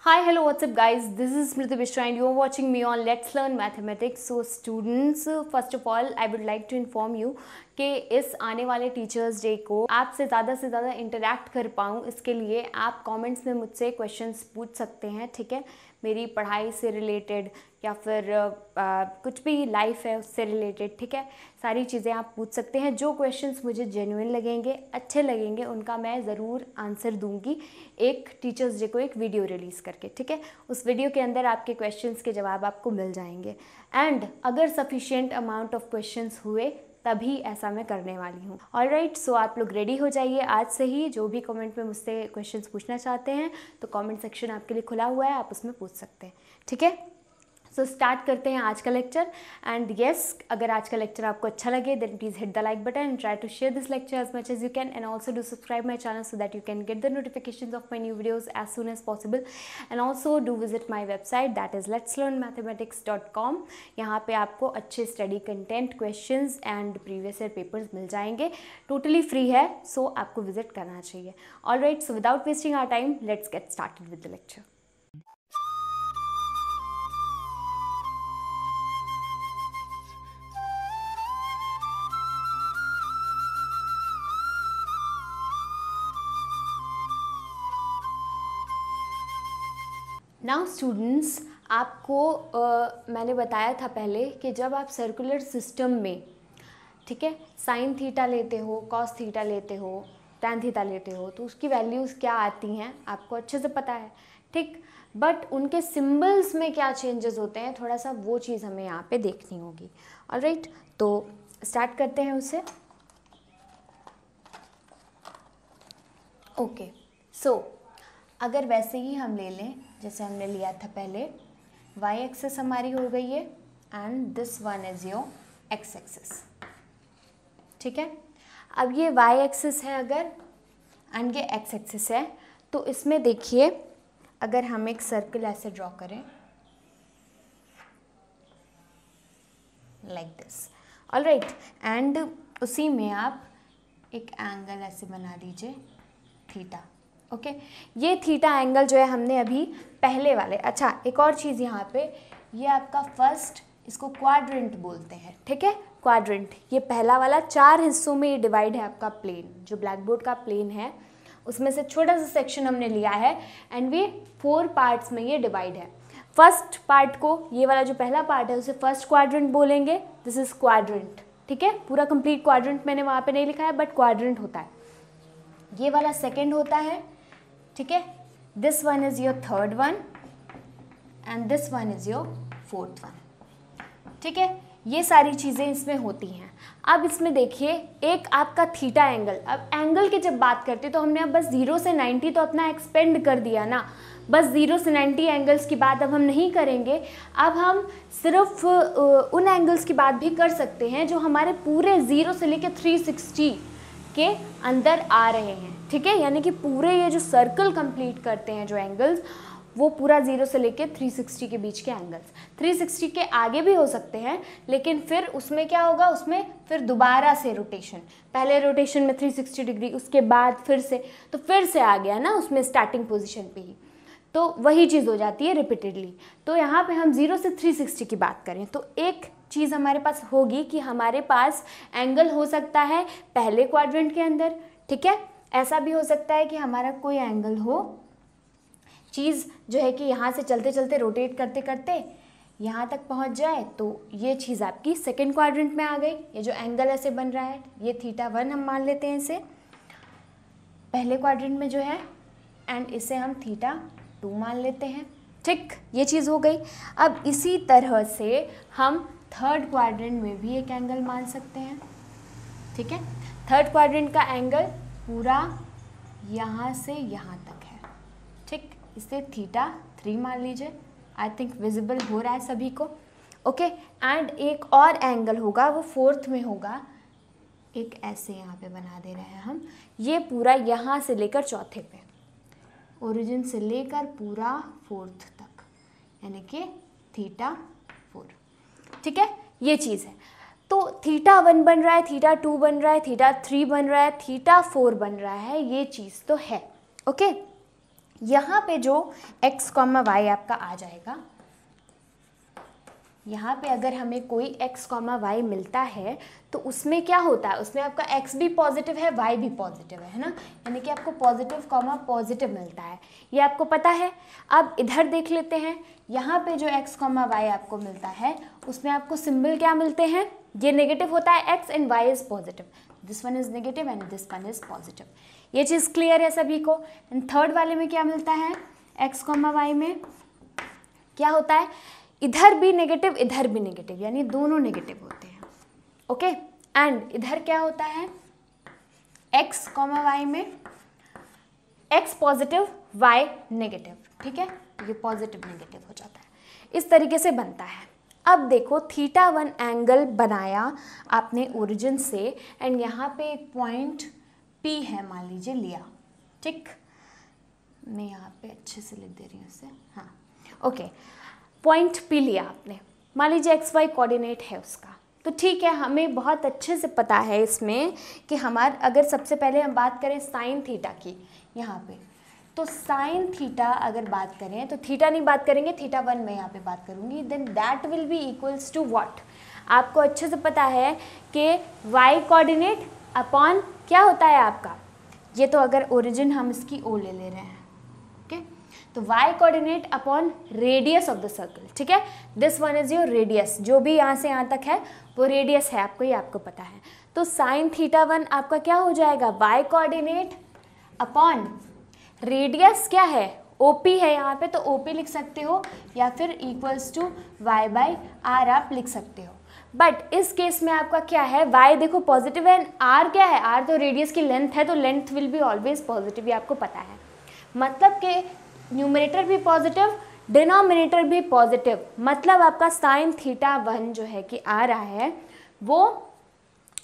Hi, hello, what's up guys? This is Smriti Mishra and you are watching me on Let's Learn Mathematics. So students, first of all, I would like to inform you कि इस आने वाले teachers day को आपसे ज़्यादा interact कर पाऊँ, इसके लिए आप कमेंट्स में मुझसे क्वेश्चंस पूछ सकते हैं, ठीक है। मेरी पढ़ाई से रिलेटेड या फिर कुछ भी लाइफ है उससे रिलेटेड, ठीक है, सारी चीज़ें आप पूछ सकते हैं। जो क्वेश्चंस मुझे जेन्युइन लगेंगे, अच्छे लगेंगे, उनका मैं ज़रूर आंसर दूंगी एक टीचर्स डे को एक वीडियो रिलीज़ करके, ठीक है। उस वीडियो के अंदर आपके क्वेश्चंस के जवाब आपको मिल जाएंगे एंड अगर सफिशिएंट अमाउंट ऑफ क्वेश्चंस हुए तभी ऐसा मैं करने वाली हूँ। ऑलराइट, सो आप लोग रेडी हो जाइए आज से ही। जो भी कमेंट में मुझसे क्वेश्चंस पूछना चाहते हैं तो कमेंट सेक्शन आपके लिए खुला हुआ है, आप उसमें पूछ सकते हैं, ठीक है। सो स्टार्ट करते हैं आज का लेक्चर एंड येस, अगर आज का लेक्चर आपको अच्छा लगे then please hit the like button and try to share this lecture as much as you can and also do subscribe my channel so that you can get the notifications of my new videos as soon as possible and also do visit my website that is letslearnmathematics.com। यहाँ पे आपको अच्छे study content, questions and previous year papers मिल जाएंगे, totally free है, so आपको visit करना चाहिए। Alright, so without wasting our time let's get started with the lecture. Now students, आपको मैंने बताया था पहले कि जब आप सर्कुलर सिस्टम में, ठीक है, साइन थीटा लेते हो, कॉस थीटा लेते हो, टैन थीटा लेते हो तो उसकी वैल्यूज़ क्या आती हैं आपको अच्छे से पता है, ठीक। बट उनके सिंबल्स में क्या चेंजेस होते हैं, थोड़ा सा वो चीज़ हमें यहाँ पे देखनी होगी। ऑलराइट, तो स्टार्ट करते हैं उससे। ओके, सो अगर वैसे ही हम ले लें जैसे हमने लिया था पहले, y एक्सिस हमारी हो गई है and this one is your x axis, ठीक है। अब ये y एक्सिस है अगर एंड ये x एक्सिस है तो इसमें देखिए अगर हम एक सर्कल ऐसे ड्रॉ करें लाइक दिस, ऑलराइट, एंड उसी में आप एक एंगल ऐसे बना लीजिए थीटा, ओके। ये थीटा एंगल जो है हमने अभी पहले वाले, अच्छा एक और चीज़ यहाँ पे, ये आपका फर्स्ट, इसको क्वाड्रेंट बोलते हैं, ठीक है, क्वाड्रेंट। ये पहला वाला 4 हिस्सों में ये डिवाइड है आपका प्लेन, जो ब्लैक बोर्ड का प्लेन है उसमें से छोटा सा सेक्शन हमने लिया है एंड ये 4 पार्ट्स में ये डिवाइड है। फर्स्ट पार्ट को, ये वाला जो पहला पार्ट है उसे फर्स्ट क्वाड्रेंट बोलेंगे, दिस इज क्वाड्रेंट, ठीक है। पूरा कंप्लीट क्वाड्रेंट मैंने वहाँ पे नहीं लिखा है बट क्वाड्रेंट होता है। ये वाला सेकेंड होता है, ठीक है, this one is your third one and this one is your fourth one, ठीक है। ये सारी चीज़ें इसमें होती हैं। अब इसमें देखिए एक आपका थीटा एंगल, अब एंगल की जब बात करते तो हमने अब बस 0 से 90 तो अपना एक्सपेंड कर दिया ना, बस 0 से 90 एंगल्स की बात अब हम नहीं करेंगे। अब हम सिर्फ उन एंगल्स की बात भी कर सकते हैं जो हमारे पूरे 0 से लेकर 360 के अंदर आ रहे हैं, ठीक है, यानी कि पूरे ये जो सर्कल कंप्लीट करते हैं जो एंगल्स, वो पूरा 0 से लेके 360 के बीच के एंगल्स। 360 के आगे भी हो सकते हैं लेकिन फिर उसमें क्या होगा, उसमें फिर दोबारा से रोटेशन, पहले रोटेशन में 360 डिग्री, उसके बाद फिर से, तो फिर से आ गया ना उसमें स्टार्टिंग पोजीशन पे ही, तो वही चीज़ हो जाती है रिपीटेडली। तो यहाँ पे हम 0 से 360 की बात करें तो एक चीज़ हमारे पास होगी कि हमारे पास एंगल हो सकता है पहले क्वाड्रेंट के अंदर, ठीक है। ऐसा भी हो सकता है कि हमारा कोई एंगल हो, चीज़ जो है कि यहाँ से चलते चलते रोटेट करते करते यहाँ तक पहुँच जाए, तो ये चीज़ आपकी सेकेंड क्वाड्रेंट में आ गई। ये जो एंगल ऐसे बन रहा है ये θ1 हम मान लेते हैं इसे पहले क्वाड्रेंट में जो है एंड इसे हम θ2 मान लेते हैं, ठीक, ये चीज़ हो गई। अब इसी तरह से हम थर्ड क्वाड्रेंट में भी एक एंगल मान सकते हैं, ठीक है। थर्ड क्वाड्रेंट का एंगल पूरा यहाँ से यहाँ तक है, ठीक, इसे θ3 मान लीजिए। आई थिंक विजिबल हो रहा है सभी को, ओके। एंड एक और एंगल होगा, वो फोर्थ में होगा, एक ऐसे यहाँ पे बना दे रहे हैं हम, ये पूरा यहाँ से लेकर चौथे पे, ओरिजिन से लेकर पूरा फोर्थ तक, यानी कि θ4, ठीक है, ये चीज़ है। तो θ1 बन रहा है, θ2 बन रहा है, θ3 बन रहा है, θ4 बन रहा है, ये चीज़ तो है, ओके। यहाँ पे जो x, y आपका आ जाएगा, यहाँ पे अगर हमें कोई x, y मिलता है तो उसमें क्या होता है, उसमें आपका x भी पॉजिटिव है, y भी पॉजिटिव है ना, यानी कि आपको पॉजिटिव पॉजिटिव मिलता है, ये आपको पता है। अब इधर देख लेते हैं, यहाँ पे जो x, y आपको मिलता है उसमें आपको सिंबल क्या मिलते हैं, ये नेगेटिव होता है x and y is positive, this one is negative and this one is positive, ये चीज़ क्लियर है सभी को। एंड थर्ड वाले में क्या मिलता है, x, y में क्या होता है, इधर भी नेगेटिव इधर भी नेगेटिव, यानी दोनों नेगेटिव होते हैं, ओके। एंड इधर क्या होता है, x, y में x पॉजिटिव y नेगेटिव, ठीक है, ये पॉजिटिव नेगेटिव हो जाता है, इस तरीके से बनता है। अब देखो θ1 एंगल बनाया आपने ओरिजिन से, एंड यहाँ पे एक पॉइंट P है मान लीजिए लिया, ठीक, मैं यहाँ पे अच्छे से लिख दे रही हूँ इसे, हाँ ओके, पॉइंट P लिया आपने, मान लीजिए XY कोऑर्डिनेट है उसका, तो ठीक है, हमें बहुत अच्छे से पता है इसमें कि हमारे, अगर सबसे पहले हम बात करें साइन थीटा की यहाँ पे, तो साइन थीटा अगर बात करें तो थीटा नहीं बात करेंगे, θ1 मैं यहाँ पे बात करूँगी, then that will be equals to what, आपको अच्छे से पता है कि y कोऑर्डिनेट अपॉन क्या होता है आपका, ये तो अगर ओरिजिन हम इसकी O ले रहे हैं, ओके, तो y coordinate upon radius of the circle, ठीक है, this one is your radius, जो भी यहाँ से यहाँ तक है वो रेडियस है आपको, ये आपको पता है। तो साइन θ1 आपका क्या हो जाएगा, y कोऑर्डिनेट अपॉन रेडियस क्या है, OP है यहाँ पे, तो OP लिख सकते हो, या फिर इक्वल्स टू y/r आप लिख सकते हो। बट इस केस में आपका क्या है, y देखो पॉजिटिव है, r क्या है, r तो रेडियस की लेंथ है, तो length will be always positive, ये आपको पता है, मतलब कि न्यूमरेटर भी पॉजिटिव, डिनोमिनेटर भी पॉजिटिव, मतलब आपका साइन θ1 जो है कि आ रहा है वो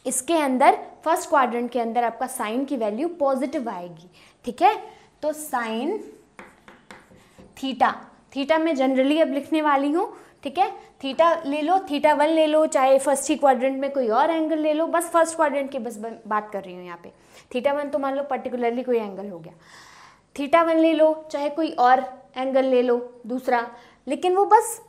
इसके अंदर फर्स्ट क्वाड्रेंट के अंदर आपका साइन की वैल्यू पॉजिटिव आएगी, ठीक है। तो साइन थीटा मैं जनरली अब लिखने वाली हूँ, ठीक है, थीटा ले लो, θ1 ले लो, चाहे फर्स्ट ही क्वाड्रेंट में कोई और एंगल ले लो, बस फर्स्ट क्वाड्रेंट की बस बात कर रही हूँ यहाँ पे, θ1 तो मान लो पर्टिकुलरली कोई एंगल हो गया, θ1 ले लो, चाहे कोई और एंगल ले लो दूसरा, लेकिन वो बस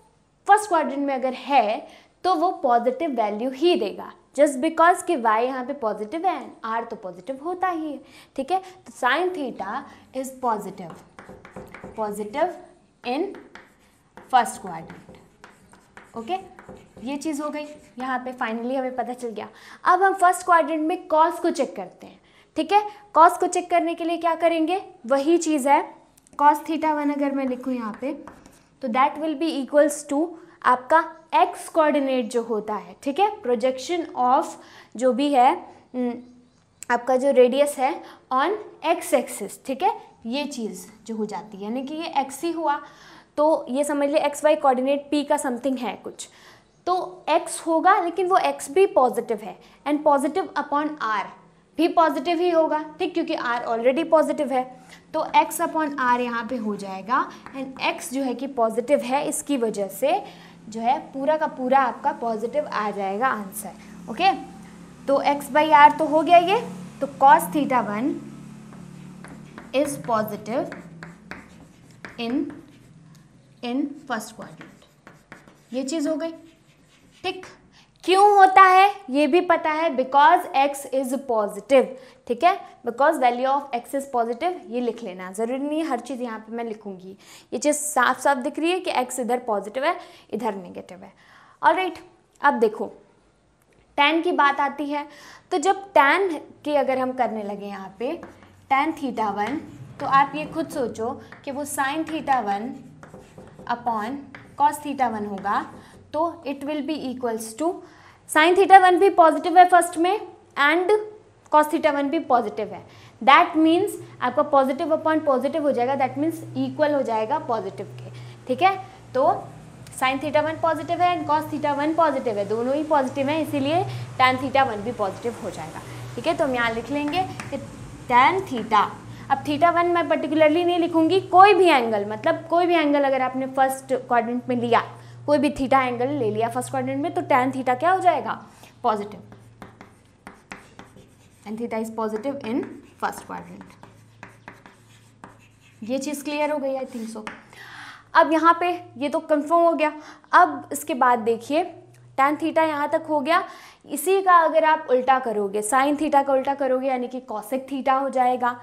फर्स्ट क्वाड्रेंट में अगर है तो वो पॉजिटिव वैल्यू ही देगा, जस्ट बिकॉज कि y यहाँ पे पॉजिटिव है, r तो पॉजिटिव होता ही है, ठीक है। तो sine theta is positive in first quadrant, okay, ये चीज़ हो गई, यहाँ पे फाइनली हमें पता चल गया। अब हम फर्स्ट क्वाड्रेंट में कॉस को चेक करते हैं, ठीक है, कॉस को चेक करने के लिए क्या करेंगे, वही चीज़ है, कॉस θ1 अगर मैं लिखूँ यहाँ पे, तो that will be equals to आपका x कोऑर्डिनेट जो होता है, ठीक है, प्रोजेक्शन ऑफ जो भी है आपका जो रेडियस है ऑन x एक्सिस, ठीक है, ये चीज़ जो हो जाती है, यानी कि ये x ही हुआ, तो ये समझ लिए xy कोऑर्डिनेट p का समथिंग है कुछ, तो x होगा, लेकिन वो x भी पॉजिटिव है, एंड पॉजिटिव अपॉन r भी पॉजिटिव ही होगा, ठीक, क्योंकि r ऑलरेडी पॉजिटिव है, तो x अपॉन r यहाँ पे हो जाएगा, एंड x जो है कि पॉजिटिव है, इसकी वजह से जो है पूरा का पूरा आपका पॉजिटिव आ जाएगा आंसर, ओके। तो x/r तो हो गया ये, तो cos θ1 is positive in first quadrant, ये चीज़ हो गई, ठीक। क्यों होता है ये भी पता है, बिकॉज x इज पॉजिटिव, ठीक है, because value of x is positive, ये लिख लेना, ज़रूरी नहीं है हर चीज़ यहाँ पे मैं लिखूंगी, ये चीज़ साफ साफ दिख रही है कि x इधर पॉजिटिव है इधर नेगेटिव है। ऑलराइट, अब देखो tan की बात आती है, तो जब tan की अगर हम करने लगे यहाँ पे tan θ1, तो आप ये खुद सोचो कि वो sin θ1 अपॉन cos θ1 होगा, तो it will be equals to sin θ1 भी पॉजिटिव है फर्स्ट में एंड cos θ1 भी पॉजिटिव है, दैट मीन्स आपका पॉजिटिव अपॉन पॉजिटिव हो जाएगा, दैट मीन्स इक्वल हो जाएगा पॉजिटिव के, ठीक है। तो sin θ1 पॉजिटिव है एंड cos θ1 पॉजिटिव है, दोनों ही पॉजिटिव हैं, इसीलिए tan θ1 भी पॉजिटिव हो जाएगा, ठीक है। तो हम यहाँ लिख लेंगे कि tan θ, अब θ1 मैं पर्टिकुलरली नहीं लिखूंगी, कोई भी एंगल, मतलब कोई भी एंगल अगर आपने फर्स्ट क्वाड्रेंट में लिया, कोई भी थीटा एंगल ले लिया फर्स्ट क्वाड्रेंट में, तो tan θ क्या हो जाएगा, positive, and θ is positive in first quadrant, ये चीज़ क्लियर हो गई, आई थिंक सो। अब यहाँ पे ये तो कंफर्म हो गया। अब इसके बाद देखिए tan थीटा यहाँ तक हो गया। इसी का अगर आप उल्टा करोगे, साइन थीटा का उल्टा करोगे यानी कि कॉसेक थीटा हो जाएगा।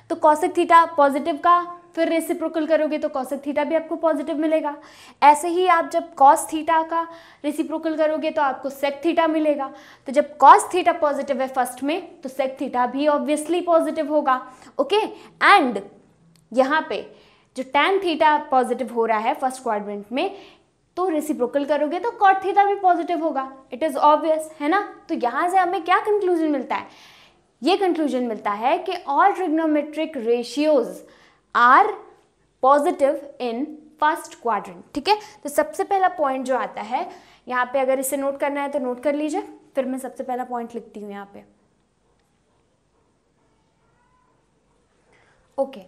तो कॉसेक थीटा पॉजिटिव का फिर रेसिप्रोकल करोगे तो कॉसेक थीटा भी आपको पॉजिटिव मिलेगा। ऐसे ही आप जब कॉस थीटा का रेसिप्रोकल करोगे तो आपको सेक थीटा मिलेगा। तो जब कॉस थीटा पॉजिटिव है फर्स्ट में तो सेक थीटा भी ऑब्वियसली पॉजिटिव होगा। ओके, एंड यहाँ पे जो tan थीटा पॉजिटिव हो रहा है फर्स्ट क्वाड्रेंट में, तो रेसिप्रोकल करोगे तो कॉट थीटा भी पॉजिटिव होगा। इट इज ऑब्वियस, है ना। तो यहाँ से हमें क्या कंक्लूजन मिलता है? ये कंक्लूजन मिलता है कि all trigonometric ratios are positive in first quadrant. ठीक है, तो सबसे पहला पॉइंट जो आता है यहाँ पे, अगर इसे नोट करना है तो नोट कर लीजिए, फिर मैं सबसे पहला पॉइंट लिखती हूँ यहाँ पे। Okay,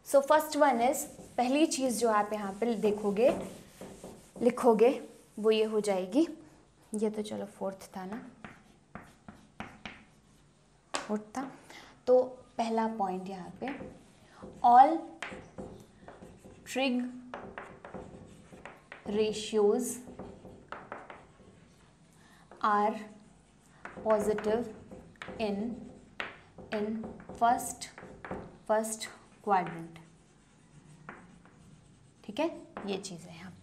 so first one is, पहली चीज़ जो आप यहाँ पे देखोगे लिखोगे वो ये हो जाएगी, ये तो चलो फोर्थ था ना, फोर्थ था। तो पहला पॉइंट यहाँ पे, all trig ratios are positive in first quadrant. ठीक है, ये चीज़ है यहाँ पे।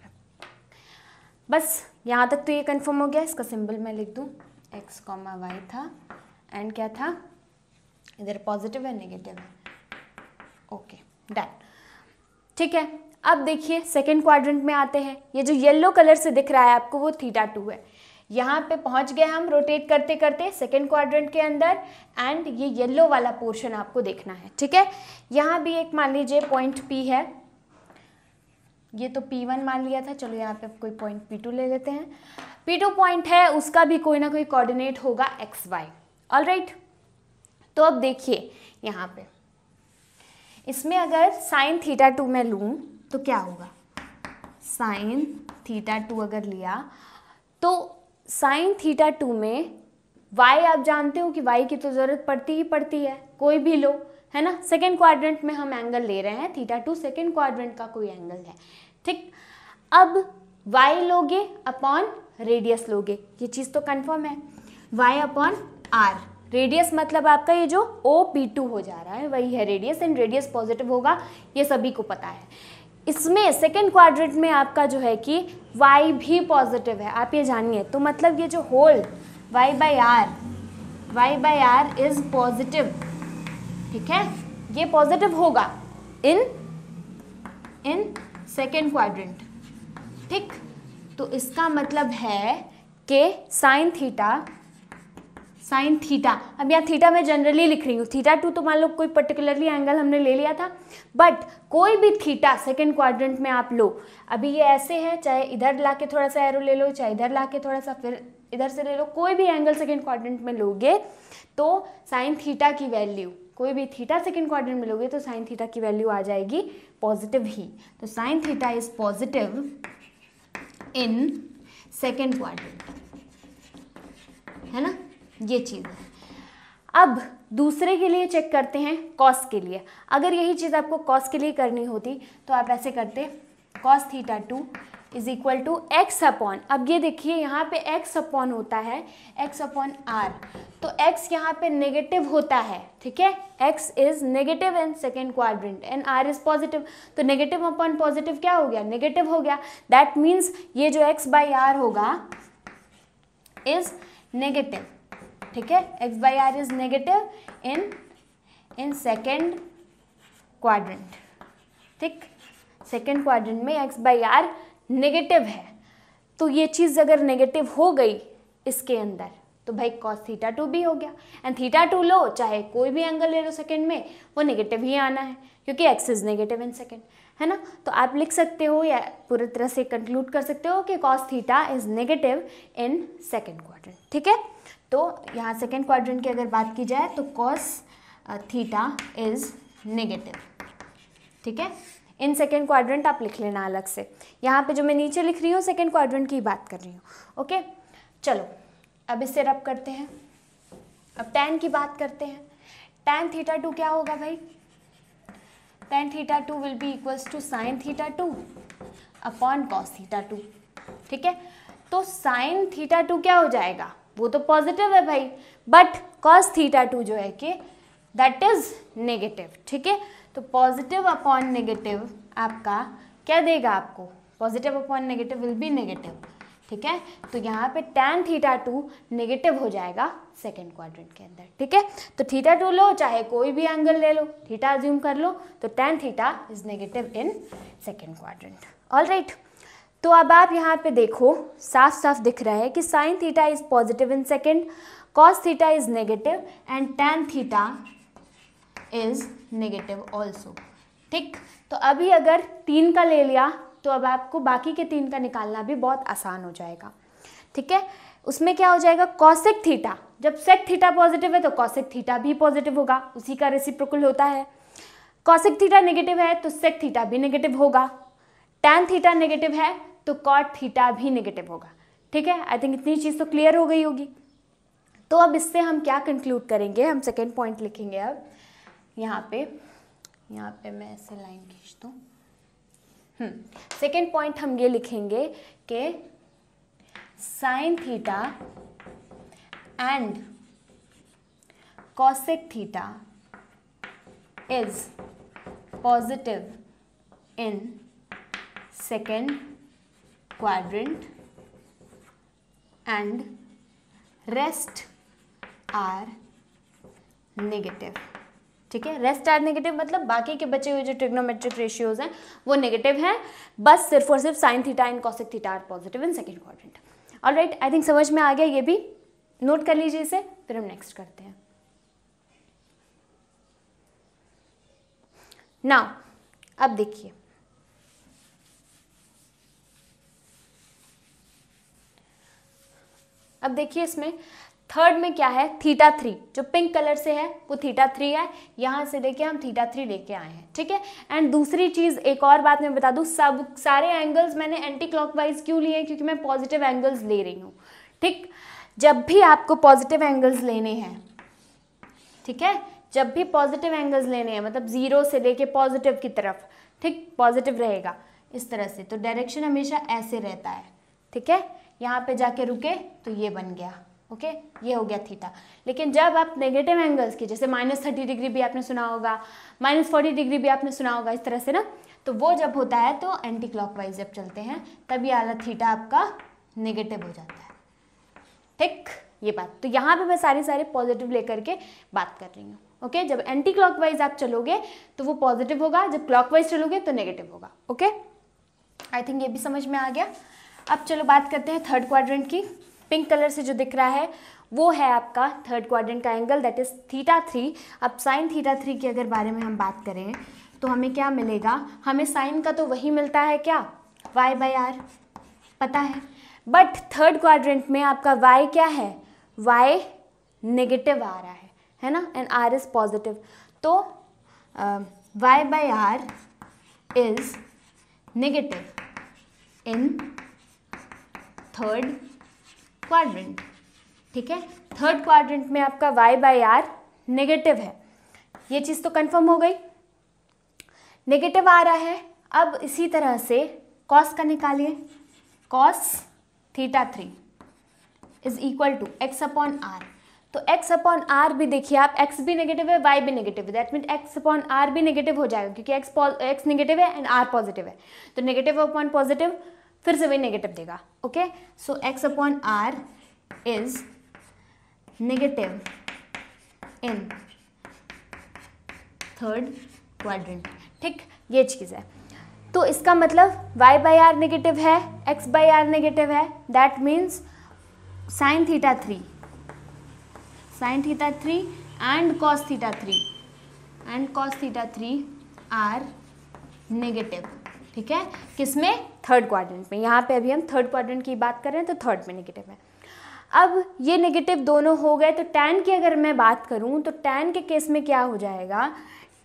बस यहाँ तक तो ये कंफर्म हो गया। इसका सिंबल मैं लिख दूँ, x, y था, एंड क्या था इधर, पॉजिटिव है नेगेटिव है। Okay, done. ठीक है, अब देखिए सेकेंड क्वाड्रेंट में आते हैं। ये जो येलो कलर से दिख रहा है आपको वो θ2 है। यहाँ पे पहुँच गए हम रोटेट करते करते सेकेंड क्वाड्रेंट के अंदर, एंड ये येलो वाला पोर्शन आपको देखना है। ठीक है, यहाँ भी एक मान लीजिए पॉइंट P है, ये तो P1 मान लिया था, चलो यहाँ पे कोई पॉइंट P2 ले लेते हैं। P2 पॉइंट है, उसका भी कोई ना कोई कोऑर्डिनेट होगा XY। ऑलराइट, तो अब देखिए यहाँ पे इसमें अगर साइन θ2 मैं लूँ तो क्या होगा, साइन θ2 अगर लिया तो साइन θ2 में y आप जानते हो कि y की तो ज़रूरत पड़ती ही पड़ती है, कोई भी लो, है ना। सेकेंड क्वाड्रेंट में हम एंगल ले रहे हैं, θ2 सेकेंड क्वाड्रेंट का कोई एंगल है। ठीक, अब y लोगे अपॉन रेडियस लोगे, ये चीज़ तो कंफर्म है, y अपॉन r। रेडियस मतलब आपका ये जो OP2 हो जा रहा है वही है रेडियस, एंड रेडियस पॉजिटिव होगा, ये सभी को पता है। इसमें सेकेंड क्वाड्रेंट में आपका जो है कि y भी पॉजिटिव है, आप ये जानिए। तो मतलब ये जो whole y by r is positive. ठीक है, ये पॉजिटिव होगा इन सेकेंड क्वाड्रेंट। ठीक, तो इसका मतलब है कि साइन थीटा, अब यहाँ थीटा मैं जनरली लिख रही हूँ, θ2 तो मान लो कोई पर्टिकुलरली एंगल हमने ले लिया था, बट कोई भी थीटा सेकेंड क्वाड्रेंट में आप लो। अभी ये ऐसे है, चाहे इधर लाके थोड़ा सा एरो ले लो, चाहे इधर लाके थोड़ा सा, फिर इधर से ले लो, कोई भी एंगल सेकेंड क्वाड्रेंट में लोगे तो साइन थीटा की वैल्यू, कोई भी थीटा सेकेंड क्वाड्रेंट में लोगे तो साइन थीटा की वैल्यू आ जाएगी पॉजिटिव ही। तो sine theta is positive in second quadrant, है ना, ये चीज़ है। अब दूसरे के लिए चेक करते हैं, कॉस के लिए। अगर यही चीज़ आपको कॉस के लिए करनी होती तो आप ऐसे करते, cos θ2 is equal to x upon, अब ये देखिए यहाँ पे x अपॉन होता है x अपॉन r, तो x यहाँ पे नेगेटिव होता है। ठीक है, x is negative in second quadrant and r is positive, तो नेगेटिव अपॉन पॉजिटिव क्या हो गया, नेगेटिव हो गया। दैट मीन्स ये जो x बाई आर होगा इज नेगेटिव। ठीक है, x by r is negative in second quadrant. ठीक, सेकेंड क्वाड्रेंट में x बाई आर नेगेटिव है, तो ये चीज़ अगर नेगेटिव हो गई इसके अंदर तो भाई cos θ2 भी हो गया, एंड θ2 लो चाहे कोई भी एंगल ले लो सेकेंड में, वो नेगेटिव ही आना है क्योंकि x is negative in second, है ना। तो आप लिख सकते हो या पूरी तरह से कंक्लूड कर सकते हो कि cos θ is negative in second quadrant. ठीक है, तो यहाँ सेकेंड क्वाड्रेंट की अगर बात की जाए तो cos θ इज नेगेटिव। ठीक है, इन सेकेंड क्वाड्रेंट आप लिख लेना अलग से, यहाँ पे जो मैं नीचे लिख रही हूँ सेकेंड क्वाड्रेंट की बात कर रही हूँ। ओके, चलो अब इससे रब करते हैं। अब tan की बात करते हैं। tan θ2 क्या होगा भाई, tan theta 2 will be equals to sin theta 2 upon cos theta 2, ठीक है। तो sin थीटा 2 क्या हो जाएगा, वो तो पॉजिटिव है भाई, बट cos थीटा 2 जो है कि दैट इज नेगेटिव, ठीक है। तो पॉजिटिव अपॉन नेगेटिव आपका क्या देगा आपको, positive upon negative will be negative, ठीक है। तो यहाँ पे tan थीटा 2 नेगेटिव हो जाएगा सेकेंड क्वाड्रेंट के अंदर, ठीक है। तो थीटा 2 लो, चाहे कोई भी एंगल ले लो, थीटा अज्यूम कर लो, तो tan theta is negative in second quadrant. Alright, तो अब आप यहाँ पे देखो, साफ साफ दिख रहा है कि sin theta is positive in second, cos theta is negative and tan theta is negative also, ठीक। तो अभी अगर 3 का ले लिया तो अब आपको बाकी के 3 का निकालना भी बहुत आसान हो जाएगा, ठीक है। उसमें क्या हो जाएगा, कॉसेक थीटा, जब सेक थीटा पॉजिटिव है तो कॉसेक थीटा भी पॉजिटिव होगा, उसी का रेसिप्रोकल होता है। कॉसेक थीटा नेगेटिव है तो सेक थीटा भी नेगेटिव होगा, टैन थीटा नेगेटिव है तो कॉट थीटा भी नेगेटिव होगा, ठीक है। आई थिंक इतनी चीज़ तो क्लियर हो गई होगी। तो अब इससे हम क्या कंक्लूड करेंगे, हम सेकेंड पॉइंट लिखेंगे अब यहाँ पे मैं ऐसे लाइन खींच दूँ। सेकेंड पॉइंट हम ये लिखेंगे कि sine theta and cosec theta is positive in second quadrant and rest are negative, ठीक है। रेस्ट आर नेगेटिव मतलब बाकी के बचे हुए जो ट्रिग्नोमेट्रिक रेशियोज हैं वो नेगेटिव हैं, बस सिर्फ और सिर्फ sine theta and cosec theta are positive in second quadrant. Alright, I think समझ में आ गया, ये भी नोट कर लीजिए इसे, फिर हम नेक्स्ट करते हैं। नाउ अब देखिए, इसमें थर्ड में क्या है, थीटा 3, जो पिंक कलर से है वो थीटा 3 है, यहाँ से लेके हम थीटा 3 लेके आए हैं, ठीक है। एंड दूसरी चीज़, एक और बात मैं बता दूँ, सब सारे एंगल्स मैंने एंटी क्लॉकवाइज क्यों लिए हैं, क्योंकि मैं पॉजिटिव एंगल्स ले रही हूँ, ठीक। जब भी आपको पॉजिटिव एंगल्स लेने हैं, ठीक है, जब भी पॉजिटिव एंगल्स लेने हैं, मतलब 0 से लेके पॉजिटिव की तरफ, ठीक, पॉजिटिव रहेगा इस तरह से, तो डायरेक्शन हमेशा ऐसे रहता है, ठीक है। यहाँ पे जाके रुके तो ये बन गया, ओके, ये हो गया थीटा। लेकिन जब आप नेगेटिव एंगल्स की, जैसे -30 डिग्री भी आपने सुना होगा, -40 डिग्री भी आपने सुना होगा, इस तरह से ना, तो वो जब होता है तो एंटी क्लॉकवाइज जब चलते हैं तब ये वाला थीटा आपका नेगेटिव हो जाता है, ठीक, ये बात। तो यहाँ पे मैं सारे पॉजिटिव लेकर के बात कर रही हूँ, ओके। जब एंटी क्लॉकवाइज आप चलोगे तो वो पॉजिटिव होगा, जब क्लॉकवाइज चलोगे तो नेगेटिव होगा, ओके। आई थिंक ये भी समझ में आ गया। अब चलो बात करते हैं थर्ड क्वाड्रेंट की। पिंक कलर से जो दिख रहा है वो है आपका थर्ड क्वाड्रेंट का एंगल, दैट इज थीटा 3। अब साइन थीटा 3 के अगर बारे में हम बात करें तो हमें क्या मिलेगा, हमें साइन का तो वही मिलता है क्या, y/r पता है, बट थर्ड क्वाड्रेंट में आपका y क्या है, y नेगेटिव आ रहा है ना, एंड r इज पॉजिटिव, तो y/r is negative in third quadrant, ठीक है। थर्ड क्वाड्रेंट में आपका y/r नेगेटिव है, ये चीज़ तो कंफर्म हो गई, नेगेटिव आ रहा है। अब इसी तरह से कॉस का निकालिए, cos theta 3 is equal to x/r, तो x/r भी देखिए आप, x भी नेगेटिव है, y भी नेगेटिव है, दैट मीन x/r भी नेगेटिव हो जाएगा, क्योंकि x नेगेटिव है एंड r पॉजिटिव है, तो नेगेटिव अपॉन पॉजिटिव फिर से वही नेगेटिव देगा, okay. So x/r is negative in third quadrant, ठीक, ये चीज़ है। तो इसका मतलब y/r नेगेटिव है, x/r नेगेटिव है, that means sine theta 3 and cos theta 3 are negative, ठीक है, किसमें, थर्ड क्वाड्रेंट में। यहाँ पे अभी हम थर्ड क्वाड्रेंट की बात कर रहे हैं तो थर्ड में नेगेटिव है। अब ये नेगेटिव दोनों हो गए, तो टैन की अगर मैं बात करूँ तो टैन के केस में क्या हो जाएगा,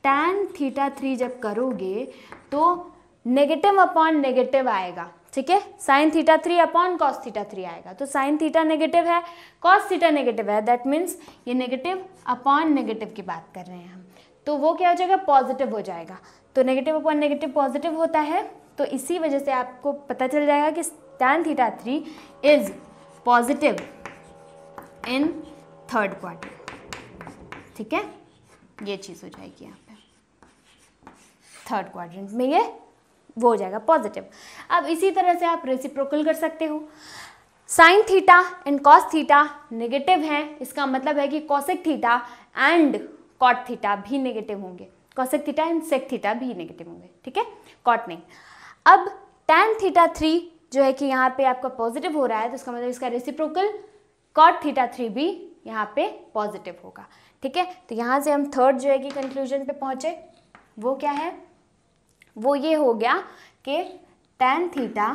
टैन थीटा 3 जब करोगे तो नेगेटिव अपॉन नेगेटिव आएगा, ठीक है, sign theta 3 upon cos theta 3 आएगा, तो साइन थीटा नेगेटिव है, कॉस थीटा नेगेटिव है, दैट मीन्स ये नेगेटिव अपॉन नेगेटिव की बात कर रहे हैं हम, तो वो क्या हो जाएगा, पॉजिटिव हो जाएगा। तो नेगेटिव अपॉन नेगेटिव पॉजिटिव होता है, तो इसी वजह से आपको पता चल जाएगा कि tan theta 3 is positive in third quadrant. ठीक है, ये चीज़ हो जाएगी यहाँ पे थर्ड क्वाड्रेंट में, ये वो हो जाएगा पॉजिटिव। अब इसी तरह से आप रेसिप्रोकल कर सकते हो। Sine theta and cos theta negative हैं, इसका मतलब है कि cosec theta and cot theta भी नेगेटिव होंगे, cosec theta and sec theta भी नेगेटिव होंगे। ठीक है, कॉट नहीं। अब tan थीटा 3 जो है कि यहाँ पे आपका पॉजिटिव हो रहा है, तो इसका मतलब इसका रेसिप्रोकल कॉट थीटा 3 भी यहाँ पे पॉजिटिव होगा। ठीक है, तो यहाँ से हम थर्ड जो है कि कंक्लूजन पे पहुँचे, वो क्या है, वो ये हो गया कि tan थीटा,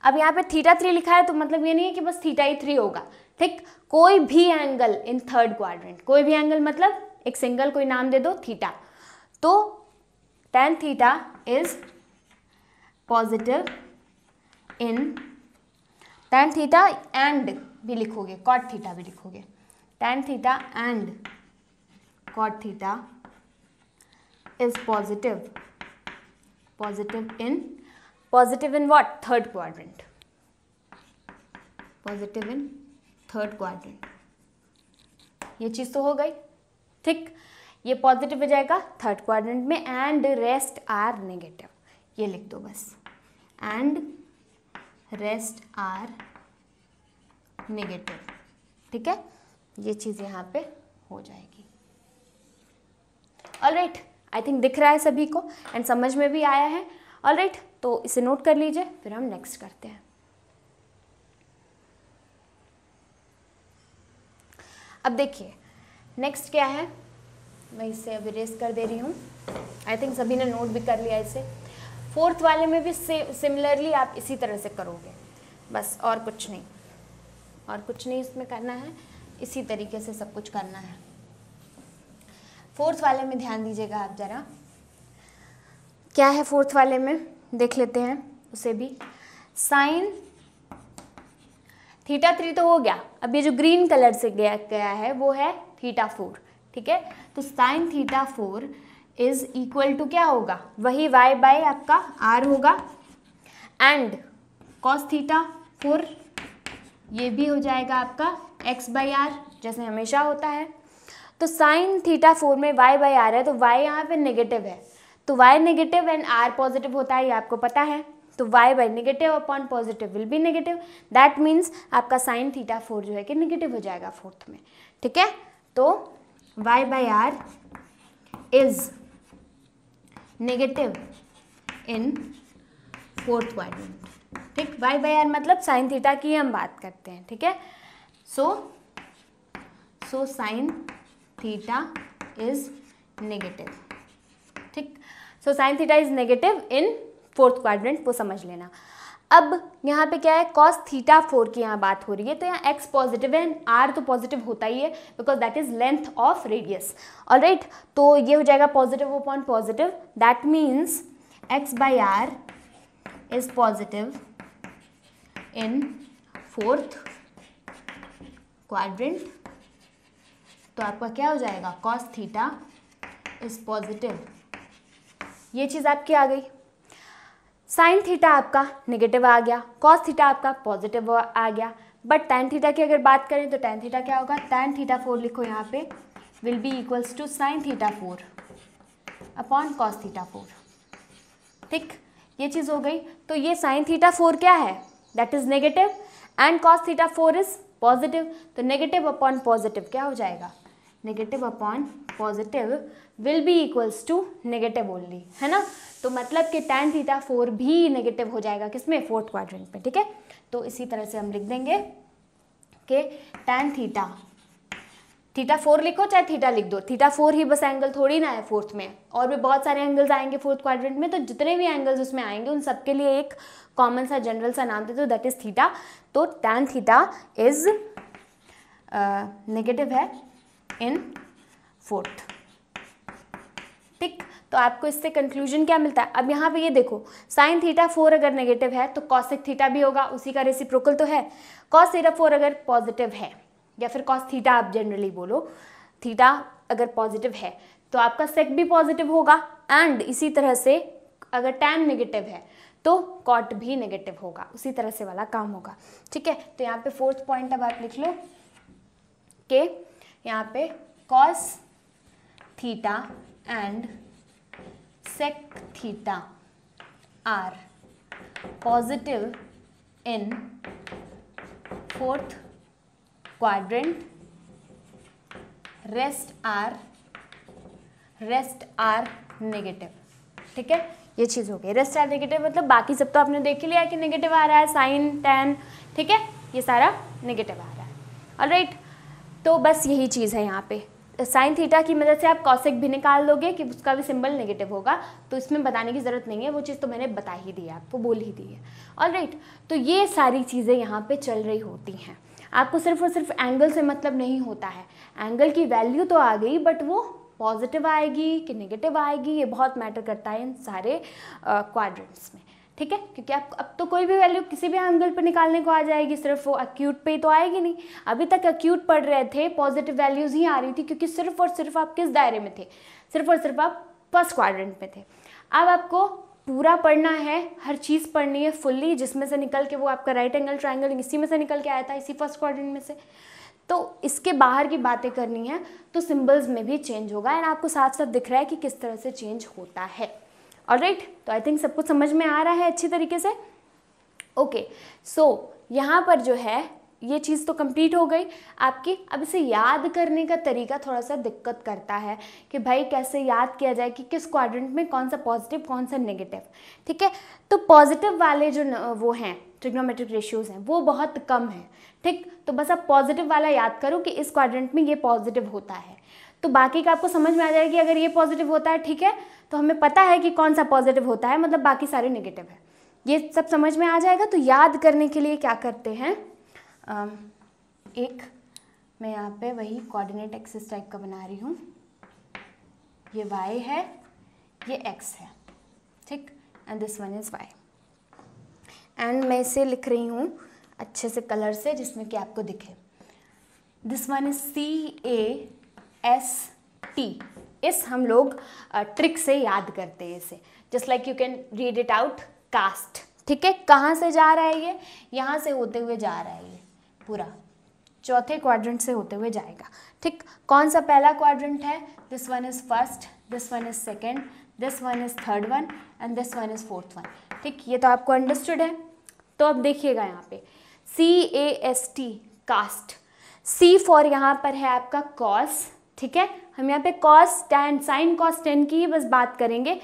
अब यहाँ पे थीटा 3 लिखा है तो मतलब ये नहीं है कि बस थीटा ही 3 होगा। ठीक, कोई भी एंगल इन थर्ड क्वाड्रेंट, कोई भी एंगल मतलब एक सिंगल कोई नाम दे दो थीटा, तो tan theta is positive in tan theta and भी लिखोगे, कॉट थीटा भी लिखोगे, tan theta and cot theta is positive in what, third quadrant, positive in third quadrant. ये चीज़ तो हो गई। ठीक, ये पॉजिटिव हो जाएगा थर्ड क्वाड्रेंट में एंड रेस्ट आर नेगेटिव, ये लिख दो बस, एंड रेस्ट आर नेगेटिव। ठीक है, ये चीज़ यहाँ पे हो जाएगी। ऑलराइट, आई थिंक दिख रहा है सभी को एंड समझ में भी आया है। ऑलराइट, तो इसे नोट कर लीजिए, फिर हम नेक्स्ट करते हैं। अब देखिए नेक्स्ट क्या है, मैं इसे अब इरेज कर दे रही हूँ। आई थिंक सभी ने नोट भी कर लिया इसे। फोर्थ वाले में भी सिमिलरली आप इसी तरह से करोगे, बस और कुछ नहीं इसमें करना है, इसी तरीके से सब कुछ करना है। फोर्थ वाले में ध्यान दीजिएगा आप ज़रा, क्या है फोर्थ वाले में देख लेते हैं उसे भी। साइन थीटा 3 तो हो गया, अब ये जो ग्रीन कलर से गया है वो है थीटा 4। ठीक है, तो sine theta 4 is equal to क्या होगा, वही y बाय आपका r होगा, एंड कॉस थीटा 4 ये भी हो जाएगा आपका x बाई r, जैसे हमेशा होता है। तो साइन थीटा 4 में y बाई r है, तो y यहाँ पे नेगेटिव है, तो y negative and r positive होता है, ये आपको पता है। तो y by negative upon positive will B negative, that means आपका साइन थीटा 4 जो है कि नेगेटिव हो जाएगा फोर्थ में। ठीक है, तो y by r is negative in fourth quadrant. ठीक, y बाई r मतलब साइन थीटा की हम बात करते हैं। ठीक है, so sine theta is negative. ठीक, so sine theta is negative in fourth quadrant, वो समझ लेना। अब यहाँ पे क्या है, कॉस थीटा 4 की यहाँ बात हो रही है, तो यहाँ x पॉजिटिव है एंड r तो पॉजिटिव होता ही है, because that is length of radius. Alright, तो ये हो जाएगा positive upon positive, that means x by r is positive in fourth quadrant. तो आपका क्या हो जाएगा, कॉस थीटा इज पॉजिटिव, ये चीज़ आपकी आ गई। साइन थीटा आपका नेगेटिव आ गया, कॉस थीटा आपका पॉजिटिव आ गया, बट टैन थीटा की अगर बात करें तो टैन थीटा क्या होगा, टैन थीटा 4 लिखो यहाँ पे, will be equals to sine theta 4 upon cos theta 4। ठीक, ये चीज़ हो गई। तो ये साइन थीटा 4 क्या है, that is negative, and cos theta 4 is positive, तो नेगेटिव अपॉन पॉजिटिव क्या हो जाएगा, negative upon positive will be equals to negative only, है ना। तो मतलब कि tan थीटा 4 भी नेगेटिव हो जाएगा किसमें, फोर्थ क्वाड्रेंट में। ठीक है, तो इसी तरह से हम लिख देंगे कि tan थीटा 4 लिखो चाहे थीटा लिख दो, थीटा 4 ही बस एंगल थोड़ी ना है फोर्थ में, और भी बहुत सारे एंगल्स आएंगे फोर्थ क्वाड्रेंट में, तो जितने भी एंगल्स उसमें आएंगे उन सबके लिए एक कॉमन सा जनरल सा नाम दे दो, दैट इज थीटा। तो tan थीटा इज नेगेटिव है इन फोर्थ। ठीक, तो आपको इससे कंक्लूजन क्या मिलता है, अब यहाँ पे ये देखो, साइन थीटा 4 अगर नेगेटिव है तो कॉसेक थीटा भी होगा, उसी का रेसिप्रोकल तो है। कॉस थीटा 4 अगर पॉजिटिव है, या फिर कॉस थीटा आप जनरली बोलो, थीटा अगर पॉजिटिव है तो आपका सेक भी पॉजिटिव होगा, एंड इसी तरह से अगर टैन नेगेटिव है तो कॉट भी नेगेटिव होगा, उसी तरह से वाला काम होगा। ठीक है, तो यहाँ पे फोर्थ पॉइंट अब आप लिख लो कि यहाँ पे cos theta and sec theta are positive in fourth quadrant, rest are negative. ठीक है, ये चीज़ हो गई। रेस्ट आर नेगेटिव मतलब बाकी सब तो आपने देख ही लिया कि नेगेटिव आ रहा है, साइन टैन, ठीक है, ये सारा नेगेटिव आ रहा है। ऑलराइट, तो बस यही चीज़ है यहाँ पे। साइन थीटा की मदद से आप कॉसेक भी निकाल दोगे कि उसका भी सिंबल नेगेटिव होगा, तो इसमें बताने की ज़रूरत नहीं है, वो चीज़ तो मैंने बता ही दी है, आपको बोल ही दी है। ऑलराइट, तो ये सारी चीज़ें यहाँ पे चल रही होती हैं। आपको सिर्फ और सिर्फ एंगल से मतलब नहीं होता है, एंगल की वैल्यू तो आ गई बट वो पॉजिटिव आएगी कि नेगेटिव आएगी, ये बहुत मैटर करता है इन सारे क्वाड्रेंट्स में। ठीक है, क्योंकि आप अब तो कोई भी वैल्यू किसी भी एंगल पर निकालने को आ जाएगी, सिर्फ वो एक्यूट पे ही तो आएगी नहीं। अभी तक एक्यूट पढ़ रहे थे, पॉजिटिव वैल्यूज ही आ रही थी, क्योंकि सिर्फ और सिर्फ आप किस दायरे में थे, सिर्फ और सिर्फ आप फर्स्ट क्वाड्रेंट में थे। अब आपको पूरा पढ़ना है, हर चीज़ पढ़नी है फुल्ली, जिसमें से निकल के वो आपका राइट एंगल ट्राइंगल इसी में से निकल के आया था, इसी फर्स्ट क्वाड्रेंट में से। तो इसके बाहर की बातें करनी है तो सिंबल्स में भी चेंज होगा, एंड आपको साफ साफ दिख रहा है कि किस तरह से चेंज होता है। ऑलराइट, तो आई थिंक सब कुछ समझ में आ रहा है अच्छी तरीके से। ओके, सो यहाँ पर जो है ये चीज़ तो कंप्लीट हो गई आपकी। अब इसे याद करने का तरीका थोड़ा सा दिक्कत करता है कि भाई कैसे याद किया जाए कि किस क्वाड्रेंट में कौन सा पॉजिटिव कौन सा नेगेटिव। ठीक है, तो पॉजिटिव वाले जो वो हैं ट्रिग्नोमेट्रिक रेशियोज हैं वो बहुत कम हैं। ठीक, तो बस आप पॉजिटिव वाला याद करो कि इस क्वाड्रेंट में ये पॉजिटिव होता है, तो बाकी का आपको समझ में आ जाएगा कि अगर ये पॉजिटिव होता है, ठीक है, तो हमें पता है कि कौन सा पॉजिटिव होता है, मतलब बाकी सारे नेगेटिव है, ये सब समझ में आ जाएगा। तो याद करने के लिए क्या करते हैं, एक मैं यहाँ पे वही कोऑर्डिनेट एक्सिस टाइप का बना रही हूँ, ये y है, ये x है, ठीक, and this one is y, and मैं इसे लिख रही हूँ अच्छे से कलर से जिसमें कि आपको दिखे। This one is CAST। इस हम लोग ट्रिक से याद करते हैं इसे, just like you can read it out, cast. ठीक है, कहाँ से जा रहा है ये, यहाँ से होते हुए जा रहा है, ये पूरा चौथे क्वाड्रेंट से होते हुए जाएगा। ठीक, कौन सा पहला क्वाड्रेंट है, this one is first, this one is second, this one is third one and this one is fourth one. ठीक, ये तो आपको अंडरस्टूड है। तो अब देखिएगा यहाँ पे CAST, कास्ट, C फॉर यहाँ पर है आपका कॉस। ठीक है, हम यहाँ पे cos tan, sign cos tan की ही बस बात करेंगे।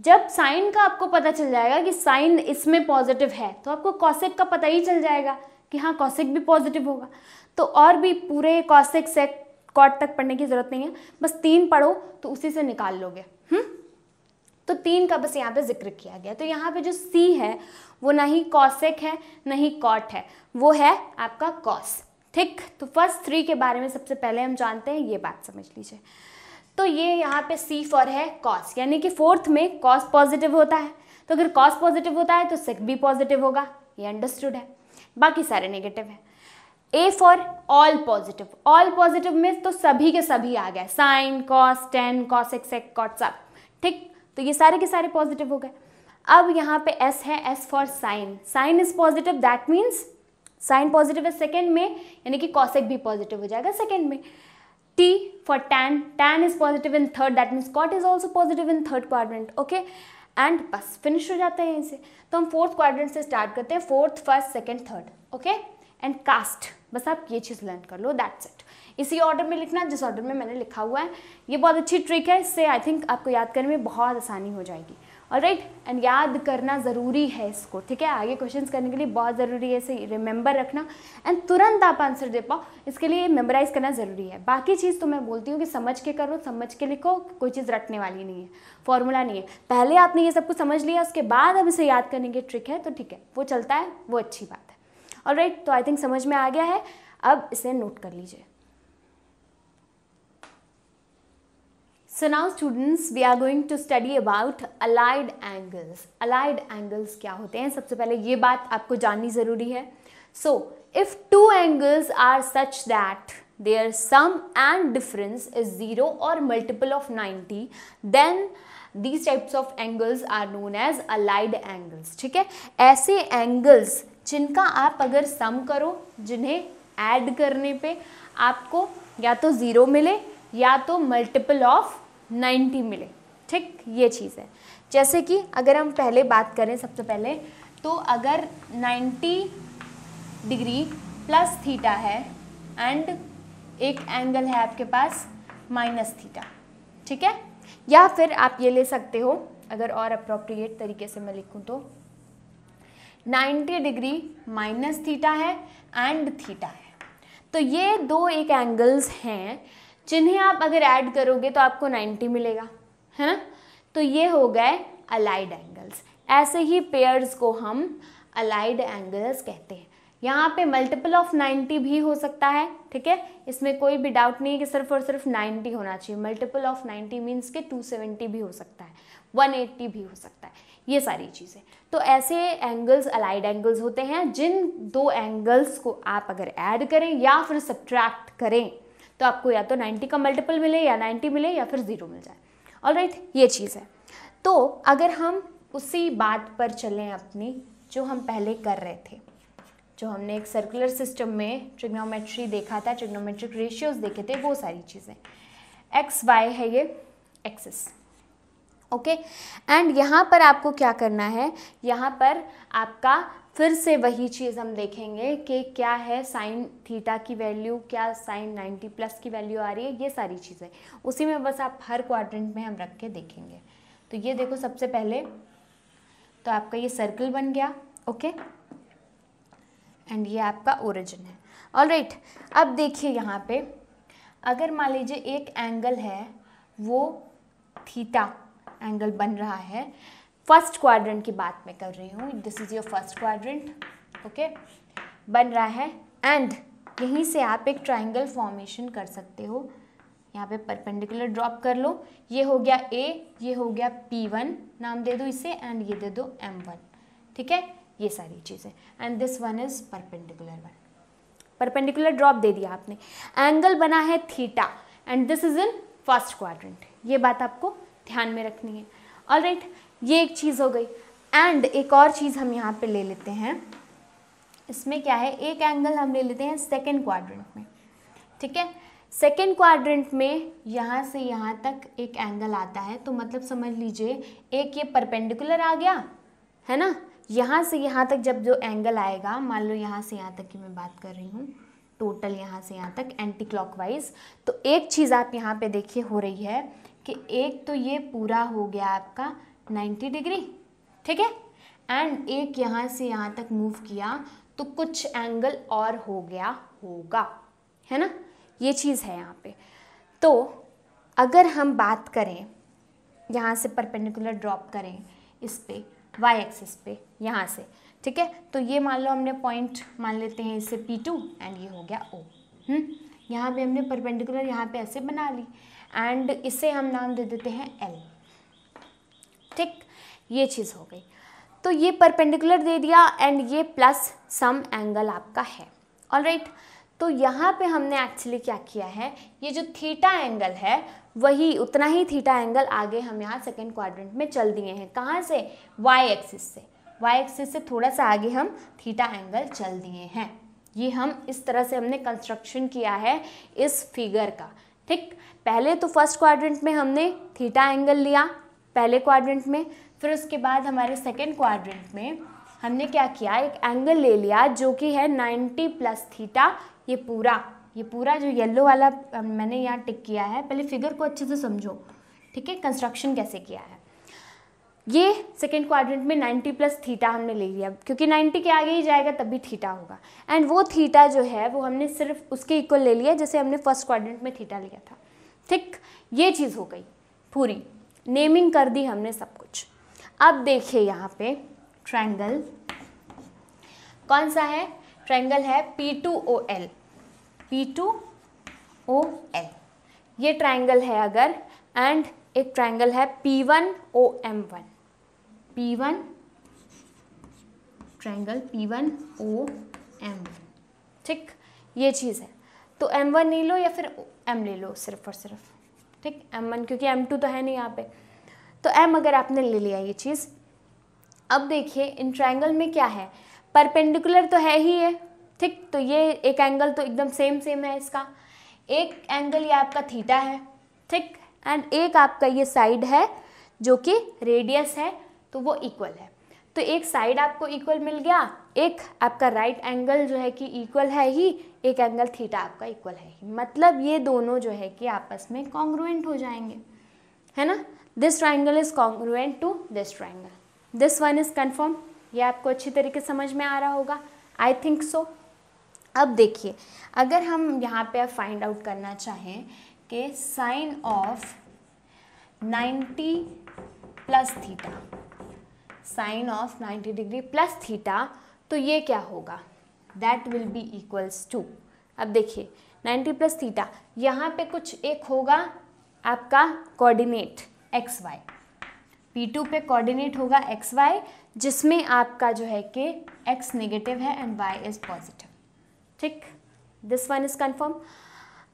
जब साइन का आपको पता चल जाएगा कि साइन इसमें पॉजिटिव है, तो आपको कॉसेक का पता ही चल जाएगा कि हाँ कॉसेक भी पॉजिटिव होगा। तो और भी पूरे कॉसेक सेक कॉट तक पढ़ने की जरूरत नहीं है, बस 3 पढ़ो तो उसी से निकाल लोगे। तो 3 का बस यहाँ पे जिक्र किया गया। तो यहाँ पे जो C है वो ना ही कॉसेक है ना ही कॉट है, वो है आपका कॉस। ठीक, तो फर्स्ट 3 के बारे में सबसे पहले हम जानते हैं, ये बात समझ लीजिए। तो ये यहाँ पे C फॉर है कॉस, यानी कि फोर्थ में कॉस पॉजिटिव होता है, तो अगर कॉस पॉजिटिव होता है तो सेक भी पॉजिटिव होगा, ये अंडरस्टूड है, बाकी सारे नेगेटिव है। A for all positive, all positive में तो सभी के सभी आ गए, sine cos tan cosec sec cot सब। ठीक, तो ये सारे के सारे पॉजिटिव हो गए। अब यहाँ पे S है, S for sine, sine is positive, that means sine positive है सेकेंड में, यानी कि कॉसेक भी पॉजिटिव हो जाएगा सेकेंड में। T for tan, tan is positive in third, that means cot is also positive in third quadrant. Okay, and बस finish हो जाते हैं इनसे। तो हम फोर्थ क्वाड्रेंट से स्टार्ट करते हैं, fourth first second third. Okay, and cast, बस आप ये चीज़ लर्न कर लो, दैट्स इट। इसी ऑर्डर में लिखना जिस ऑर्डर में मैंने लिखा हुआ है। ये बहुत अच्छी ट्रिक है, इससे आई थिंक आपको याद करने में बहुत आसानी हो जाएगी। ऑलराइट, एंड याद करना ज़रूरी है इसको। ठीक है, आगे क्वेश्चंस करने के लिए बहुत ज़रूरी है इसे रिमेंबर रखना, एंड तुरंत आप आंसर दे पाओ, इसके लिए मेमोराइज करना ज़रूरी है। बाकी चीज़ तो मैं बोलती हूँ कि समझ के करो, समझ के लिखो, कोई चीज़ रटने वाली नहीं है, फॉर्मूला नहीं है। पहले आपने ये सब कुछ समझ लिया, उसके बाद अब इसे याद करने की ट्रिक है, तो ठीक है, वो चलता है, वो अच्छी बात है। ऑलराइट, तो आई थिंक समझ में आ गया है, अब इसे नोट कर लीजिए। So now students, we are going to study about allied angles. Allied angles क्या होते हैं, सबसे पहले ये बात आपको जाननी ज़रूरी है। So, if two angles are such that their sum and difference is 0 or multiple of 90, then these types of angles are known as allied angles. ठीक है, ऐसे एंगल्स जिनका आप अगर सम करो, जिन्हें ऐड करने पे आपको या तो 0 मिले या तो मल्टीपल ऑफ 90 मिले। ठीक, ये चीज़ है। जैसे कि अगर हम पहले बात करें सबसे पहले, तो अगर 90 डिग्री प्लस थीटा है एंड एक एंगल है आपके पास माइनस थीटा, ठीक है, या फिर आप ये ले सकते हो, अगर और अप्रोप्रिएट तरीके से मैं लिखूं तो 90 डिग्री माइनस थीटा है एंड थीटा है। तो ये दो एक एंगल्स हैं जिन्हें आप अगर ऐड करोगे तो आपको 90 मिलेगा, है ना। तो ये हो गए अलाइड एंगल्स। ऐसे ही पेयर्स को हम अलाइड एंगल्स कहते हैं। यहाँ पे मल्टीपल ऑफ 90 भी हो सकता है, ठीक है, इसमें कोई भी डाउट नहीं है कि सिर्फ और सिर्फ 90 होना चाहिए। मल्टीपल ऑफ 90 मीन्स के 270 भी हो सकता है, 180 भी हो सकता है, ये सारी चीज़ें। तो ऐसे एंगल्स अलाइड एंगल्स होते हैं जिन दो एंगल्स को आप अगर ऐड करें या फिर सब्ट्रैक्ट करें तो आपको या तो 90 का मल्टीपल मिले या 90 मिले या फिर 0 मिल जाए। ऑलराइट, ये चीज़ है। तो अगर हम उसी बात पर चलें अपनी, जो हम पहले कर रहे थे, जो हमने एक सर्कुलर सिस्टम में ट्रिग्नोमेट्री देखा था, ट्रिग्नोमेट्रिक रेशियोज देखे थे, वो सारी चीज़ें। एक्स वाई है ये एक्सिस, ओके। एंड यहाँ पर आपको क्या करना है, यहाँ पर आपका फिर से वही चीज़ हम देखेंगे कि क्या है साइन थीटा की वैल्यू, क्या साइन 90 प्लस की वैल्यू आ रही है, ये सारी चीज़ें उसी में बस आप हर क्वाड्रेंट में हम रख के देखेंगे। तो ये देखो, सबसे पहले तो आपका ये सर्कल बन गया, ओके, एंड ये आपका ओरिजिन है। ऑलराइट, अब देखिए यहाँ पे अगर मान लीजिए एक एंगल है, वो थीटा एंगल बन रहा है, फर्स्ट क्वाड्रेंट की बात मैं कर रही हूँ, this is your first quadrant, okay, बन रहा है, एंड यहीं से आप एक ट्राइंगल फॉर्मेशन कर सकते हो। यहाँ पे परपेंडिकुलर ड्रॉप कर लो, ये हो गया A, ये हो गया P1 नाम दे दो इसे, एंड ये दे दो M1, ठीक है, ये सारी चीज़ें, and this one is perpendicular one. Perpendicular drop दे दिया आपने, एंगल बना है theta, and this is in first quadrant, ये बात आपको ध्यान में रखनी है। ऑलराइट, ये एक चीज़ हो गई। एंड एक और चीज़ हम यहाँ पे ले लेते हैं, इसमें क्या है, एक एंगल हम ले लेते हैं सेकेंड क्वाड्रेंट में, ठीक है। सेकेंड क्वाड्रेंट में यहाँ से यहाँ तक एक एंगल आता है, तो मतलब समझ लीजिए एक ये परपेंडिकुलर आ गया, है ना, यहाँ से यहाँ तक जब जो एंगल आएगा, मान लो यहाँ से यहाँ तक की मैं बात कर रही हूँ, टोटल यहाँ से यहाँ तक एंटी क्लॉकवाइज, तो एक चीज़ आप यहाँ पे देखिए हो रही है कि एक तो ये पूरा हो गया आपका 90 डिग्री, ठीक है, एंड एक यहाँ से यहाँ तक मूव किया तो कुछ एंगल और हो गया होगा, है ना, ये चीज़ है यहाँ पे। तो अगर हम बात करें, यहाँ से परपेंडिकुलर ड्रॉप करें इस पे वाई एक्सिस पे यहाँ से, ठीक है, तो ये मान लो हमने पॉइंट मान लेते हैं इसे P2 एंड ये हो गया O। यहाँ पे हमने परपेंडिकुलर यहाँ पे ऐसे बना ली, एंड इसे हम नाम दे देते हैं L, ठीक, ये चीज़ हो गई। तो ये परपेंडिकुलर दे दिया एंड ये प्लस सम एंगल आपका है। ऑलराइट, तो यहाँ पे हमने एक्चुअली क्या किया है, ये जो थीटा एंगल है वही उतना ही थीटा एंगल आगे हम यहाँ सेकेंड क्वाड्रेंट में चल दिए हैं। कहाँ से, वाई एक्सिस से, वाई एक्सिस से थोड़ा सा आगे हम थीटा एंगल चल दिए हैं। ये हम इस तरह से हमने कंस्ट्रक्शन किया है इस फिगर का, ठीक। पहले तो फर्स्ट क्वाड्रेंट में हमने थीटा एंगल लिया पहले क्वाड्रेंट में, फिर उसके बाद हमारे सेकेंड क्वाड्रेंट में हमने क्या किया, एक एंगल ले लिया जो कि है 90 प्लस थीटा। ये पूरा जो येलो वाला मैंने यहाँ टिक किया है, पहले फिगर को अच्छे से समझो, ठीक है, कंस्ट्रक्शन कैसे किया है। ये सेकेंड क्वाड्रेंट में 90 प्लस थीटा हमने ले लिया, क्योंकि 90 के आगे ही जाएगा तब भी थीटा होगा, एंड वो थीटा जो है वो हमने सिर्फ उसके इक्वल ले लिया जैसे हमने फर्स्ट क्वाड्रेंट में थीटा लिया था, ठीक। ये चीज़ हो गई पूरी, नेमिंग कर दी हमने सब कुछ। अब देखिए यहाँ पे ट्रायंगल कौन सा है, ट्रायंगल है P2OL, P2OL ये ट्रायंगल है अगर, एंड एक ट्रायंगल है P1OM1, P1 ट्रायंगल P1OM1, ठीक, ये चीज़ है। तो M1 ले लो या फिर M ले लो सिर्फ और सिर्फ, ठीक, M1 क्योंकि M2 तो है नहीं यहाँ पे। तो m अगर आपने ले लिया ये चीज़, अब देखिए इन ट्रायंगल में क्या है, परपेंडिकुलर तो है ही है, ठीक, तो ये एक एंगल तो एकदम सेम है इसका, एक एंगल ये आपका थीटा है, ठीक, एंड एक आपका ये साइड है जो कि रेडियस है, तो वो इक्वल है। तो एक साइड आपको इक्वल मिल गया, एक आपका राइट एंगल जो है कि इक्वल है ही, एक एंगल थीटा आपका इक्वल है ही, मतलब ये दोनों जो है कि आपस में कॉन्ग्रुएंट हो जाएंगे, है ना। This triangle is congruent to this triangle, this one is confirm. ये आपको अच्छी तरीके से समझ में आ रहा होगा, आई थिंक सो। अब देखिए अगर हम यहाँ पे फाइंड आउट करना चाहें कि sine of 90 plus theta, sine of 90 degree plus theta, तो ये क्या होगा, that will be equals to, अब देखिए 90 प्लस थीटा, यहाँ पे कुछ एक होगा आपका कोऑर्डिनेट एक्स वाई, P2 पे कोऑर्डिनेट होगा एक्स वाई, जिसमें आपका जो है कि x नेगेटिव है एंड y इज पॉजिटिव, ठीक, दिस वन इज कन्फर्म।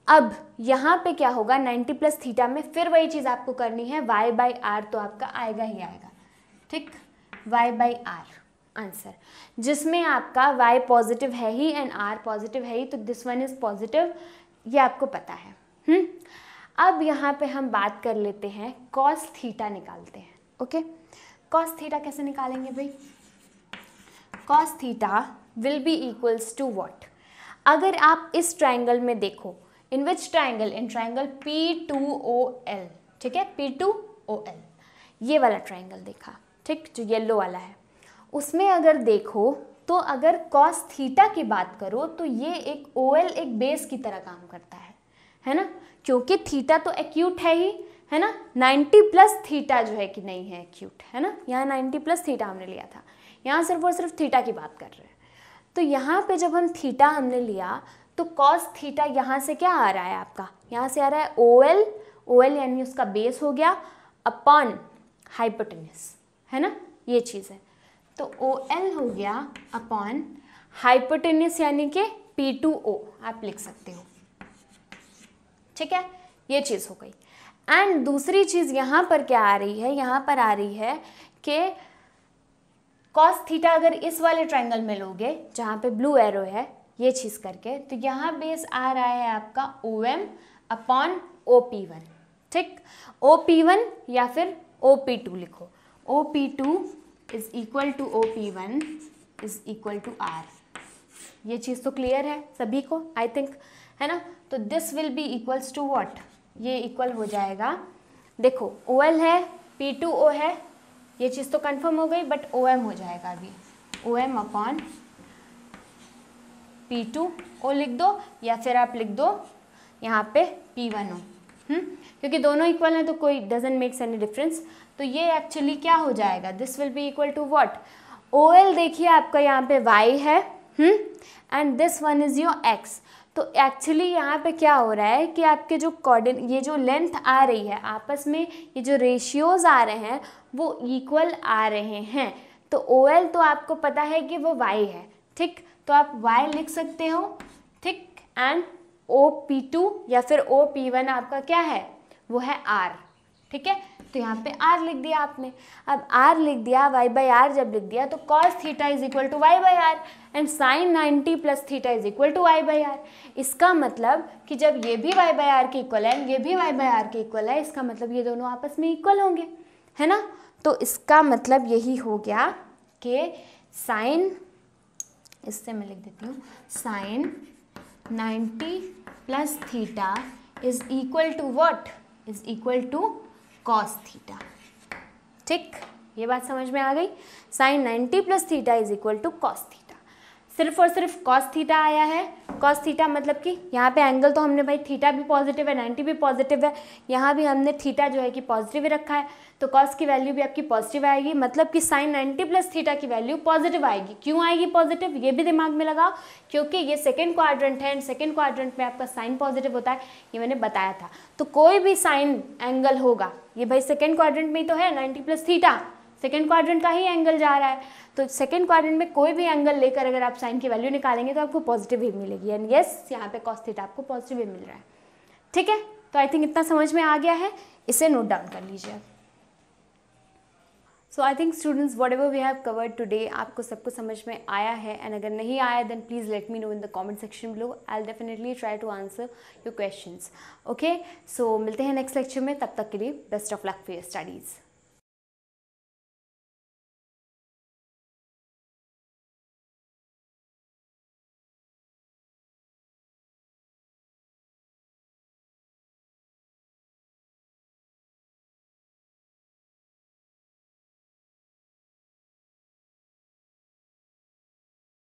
अब यहाँ पे क्या होगा, 90 प्लस थीटा में फिर वही चीज़ आपको करनी है, y बाई आर तो आपका आएगा ही आएगा, ठीक, y बाई आर आंसर, जिसमें आपका y पॉजिटिव है ही एंड r पॉजिटिव है ही, तो दिस वन इज पॉजिटिव, ये आपको पता है। अब यहाँ पे हम बात कर लेते हैं cos थीटा निकालते हैं, ओके। cos थीटा कैसे निकालेंगे भाई, cos theta will be equals to what, अगर आप इस ट्राइंगल में देखो, इन विच ट्राइंगल, इन ट्राइंगल P2OL, ठीक है, P2OL, ये वाला ट्राइंगल देखा, ठीक, जो येलो वाला है, उसमें अगर देखो तो अगर cos थीटा की बात करो तो ये एक OL एक बेस की तरह काम करता है ना, क्योंकि थीटा तो एक्यूट है ही, है ना, 90 प्लस थीटा जो है कि नहीं है एक्यूट, है ना, यहाँ 90 प्लस थीटा हमने लिया था, यहाँ सिर्फ और सिर्फ थीटा की बात कर रहे हैं। तो यहाँ पे जब हम थीटा हमने लिया तो cos थीटा यहाँ से क्या आ रहा है आपका, यहाँ से आ रहा है OL यानी उसका बेस हो गया अपॉन हाइपोटेन्यूज, है ना, ये चीज़ है, तो OL हो गया अपॉन हाइपोटेन्यूज यानी कि P2O आप लिख सकते हो, ठीक है, ये चीज़ हो गई। एंड दूसरी चीज़ यहाँ पर क्या आ रही है, यहाँ पर आ रही है कि cos थीटा अगर इस वाले ट्रायंगल में लोगे जहाँ पे ब्लू एरो है, ये चीज़ करके, तो यहाँ बेस आ रहा है आपका OM अपॉन OP1, ठीक, OP1 या फिर OP2 लिखो, OP2 is equal to OP1 is equal to R, ये चीज़ तो क्लियर है सभी को आई थिंक, है ना। तो this will be equals to what, ये इक्वल हो जाएगा, देखो OL है P2O है, ये चीज़ तो कंफर्म हो गई, बट OM हो जाएगा अभी, OM अपॉन P2O लिख दो, या फिर आप लिख दो यहाँ पे P1O, क्योंकि दोनों इक्वल हैं तो कोई डजंट मेक्स एनी डिफरेंस। तो ये एक्चुअली क्या हो जाएगा, this will be equal to what, OL देखिए आपका यहाँ पे y है, and this one is your x, तो एक्चुअली यहाँ पे क्या हो रहा है कि आपके जो कोऑर्डिनेट, ये जो लेंथ आ रही है आपस में, ये जो रेशियोज आ रहे हैं वो इक्वल आ रहे हैं, तो OL तो आपको पता है कि वो y है, ठीक, तो आप y लिख सकते हो, ठीक, एंड OP2 या फिर OP1 आपका क्या है, वो है R, ठीक है, तो यहाँ पे R लिख दिया आपने। अब R लिख दिया, y बाई आर जब लिख दिया तो cos theta is equal to y by r and sine 90 plus theta is equal to y by r. इसका मतलब कि जब ये भी y बाई आर के इक्वल है, ये भी y बाई आर के इक्वल है, इसका मतलब ये दोनों आपस में इक्वल होंगे, है ना। तो इसका मतलब यही हो गया कि साइन, इससे मैं लिख देती हूँ, sine 90 plus theta is equal to what, is equal to cos theta, ठीक, ये बात समझ में आ गई। Sine 90 plus theta is equal to cos theta, सिर्फ और सिर्फ cos थीटा आया है। cos थीटा मतलब कि यहाँ पे एंगल तो हमने भाई थीटा भी पॉजिटिव है, 90 भी पॉजिटिव है, यहाँ भी हमने थीटा जो है कि पॉजिटिव ही रखा है, तो cos की वैल्यू भी आपकी पॉजिटिव आएगी, मतलब कि साइन 90 प्लस थीटा की वैल्यू पॉजिटिव आएगी। क्यों आएगी पॉजिटिव, ये भी दिमाग में लगाओ, क्योंकि ये सेकेंड क्वाड्रेंट है एंड सेकेंड क्वाड्रेंट में आपका साइन पॉजिटिव होता है, ये मैंने बताया था। तो कोई भी साइन एंगल होगा, ये भाई सेकेंड क्वाड्रेंट में ही तो है, 90 प्लस थीटा सेकेंड क्वाड्रेंट का ही एंगल जा रहा है, तो सेकेंड क्वाड्रेंट में कोई भी एंगल लेकर अगर आप साइन की वैल्यू निकालेंगे तो आपको पॉजिटिव ही मिलेगी, एंड यस यहाँ पे cos थीटा आपको पॉजिटिव ही मिल रहा है, ठीक है। तो आई थिंक इतना समझ में आ गया है, इसे नोट डाउन कर लीजिए। So I think students whatever we have covered today आपको सब कुछ समझ में आया है, एंड अगर नहीं आया then please let me know in the comment section below. I will definitely try to answer your questions. Okay, so मिलते हैं नेक्स्ट लेक्चर में. तब तक के लिए best of luck for your studies.